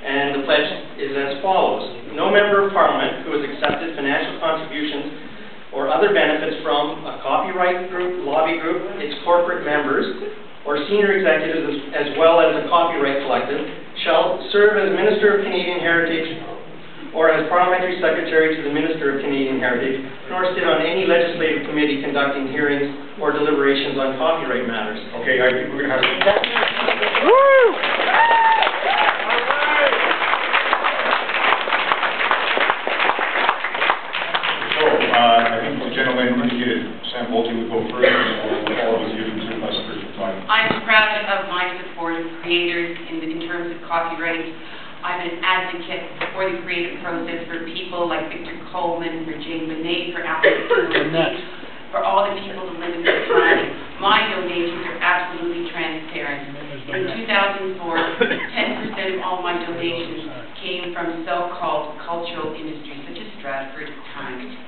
And the pledge is as follows. No member of Parliament who has accepted financial contributions or other benefits from a copyright group, lobby group, its corporate members, or senior executives as well as a copyright collective shall serve as Minister of Canadian Heritage or as Parliamentary Secretary to the Minister of Canadian Heritage, nor sit on any legislative committee conducting hearings or deliberations on copyright matters. Okay, I think we're going to have I think the gentleman indicated Sam Bulte would go first, and all of us give him less time. I'm proud of my support of creators in terms of copyright. I'm an advocate for the creative process for people like Victor Coleman, for Jane Benet, for Alex for all the people who live in this planet. My donations are absolutely transparent. In 2004, 10% of all my donations came from so-called cultural industries, such as Stratford Times.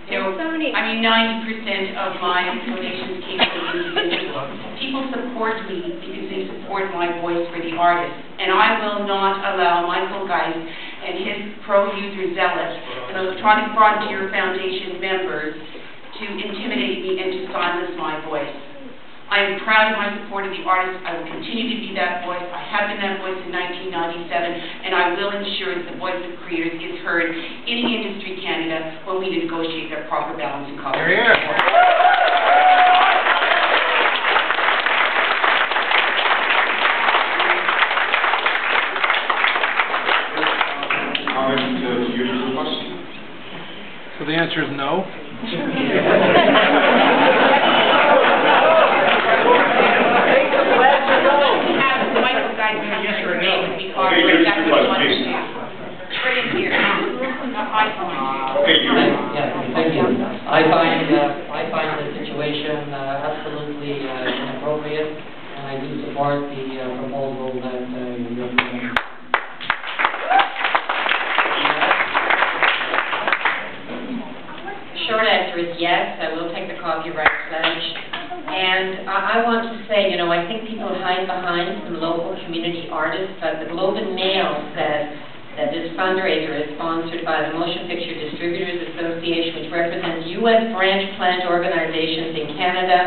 You know, I mean, 90% of my donations came from individuals. People support me because they support my voice for the artist. And I will not allow Michael Geist and his pro-user Zealots and Electronic Frontier Foundation members to intimidate me and to silence my voice. I am proud of my support of the artist. I will continue to be that voice. I have been that voice in 1997, and I will ensure that the voice of creators is heard in Industry Canada when we negotiate their proper balance in copyright. So the answer is no? I find the situation absolutely inappropriate, and I do support the proposal that you're presenting. Short answer is yes, I will take the copyright pledge. And I want to say, you know, I think people hide behind some local community artists, but the Globe and Mail said that this fundraiser is sponsored by the Motion Picture Distributors Association, which represents U.S. branch plant organizations in Canada,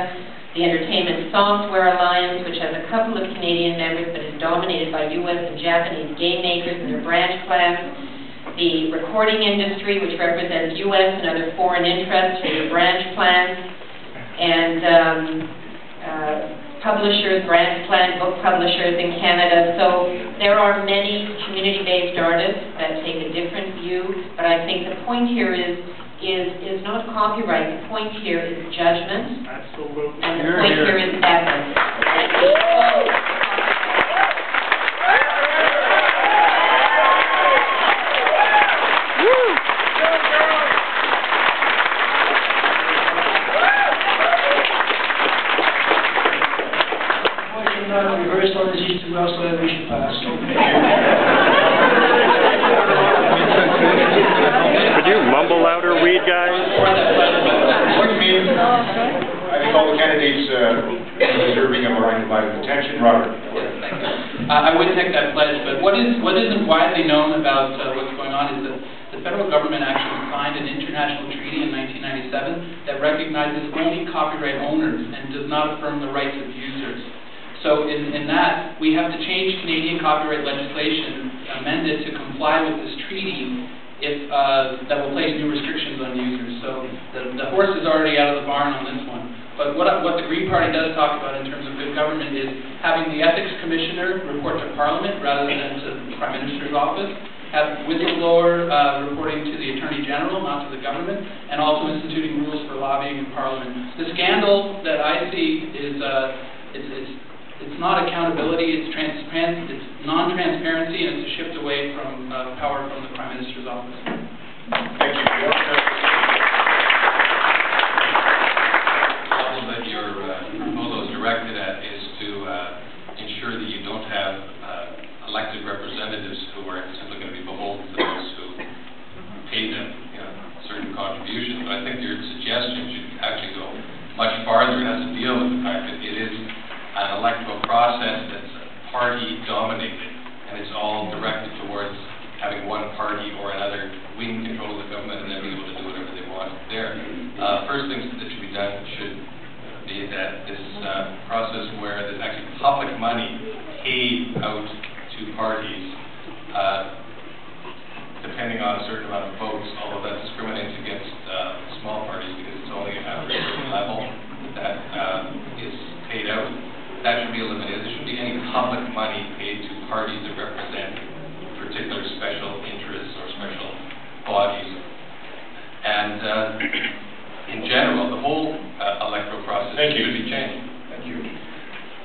the Entertainment Software Alliance, which has a couple of Canadian members but is dominated by U.S. and Japanese game makers and their branch plants, the recording industry, which represents U.S. and other foreign interests for their branch plants, and publishers, branch plant book publishers in Canada. So there are many community-based artists that take a different view, but I think the point here is not copyright. The point here is judgment. Absolutely. And the point here is ethics. Reverse on this issue, we also have we should pass. Could you mumble louder, weed guys? I think all the candidates deserving of our undivided attention. Robert. I would take that pledge, but what isn't widely known about what's going on is that the federal government actually signed an international treaty in 1997 that recognizes only copyright owners and does not affirm the rights of users. So in that, we have to change Canadian copyright legislation, amend it to comply with this treaty if that will place new restrictions on users. So the horse is already out of the barn on this one. But what the Green Party does talk about in terms of good government is having the Ethics Commissioner report to Parliament rather than to the Prime Minister's office, have whistleblower reporting to the Attorney General, not to the government, and also instituting rules for lobbying in Parliament. The scandal that I see is it's not accountability, it's non-transparency, and it's a shift away from power from the Prime Minister's office. Thank you. All that your proposal is directed at is to ensure that you don't have elected representatives who are simply going to be beholden to those who pay them certain contributions. But I think your suggestion should actually go much farther. It has to deal with the fact that it is an electoral process that's party-dominated, and it's all directed towards process where there's actually public money paid out to parties, depending on a certain amount of votes, although that discriminates against small parties because it's only after a certain level that is paid out. That should be eliminated. There shouldn't be any public money paid to parties that represent particular special interests or special bodies. And in general, the whole electoral process should be changed. Thank you.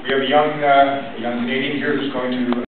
We have a young Canadian here who's going to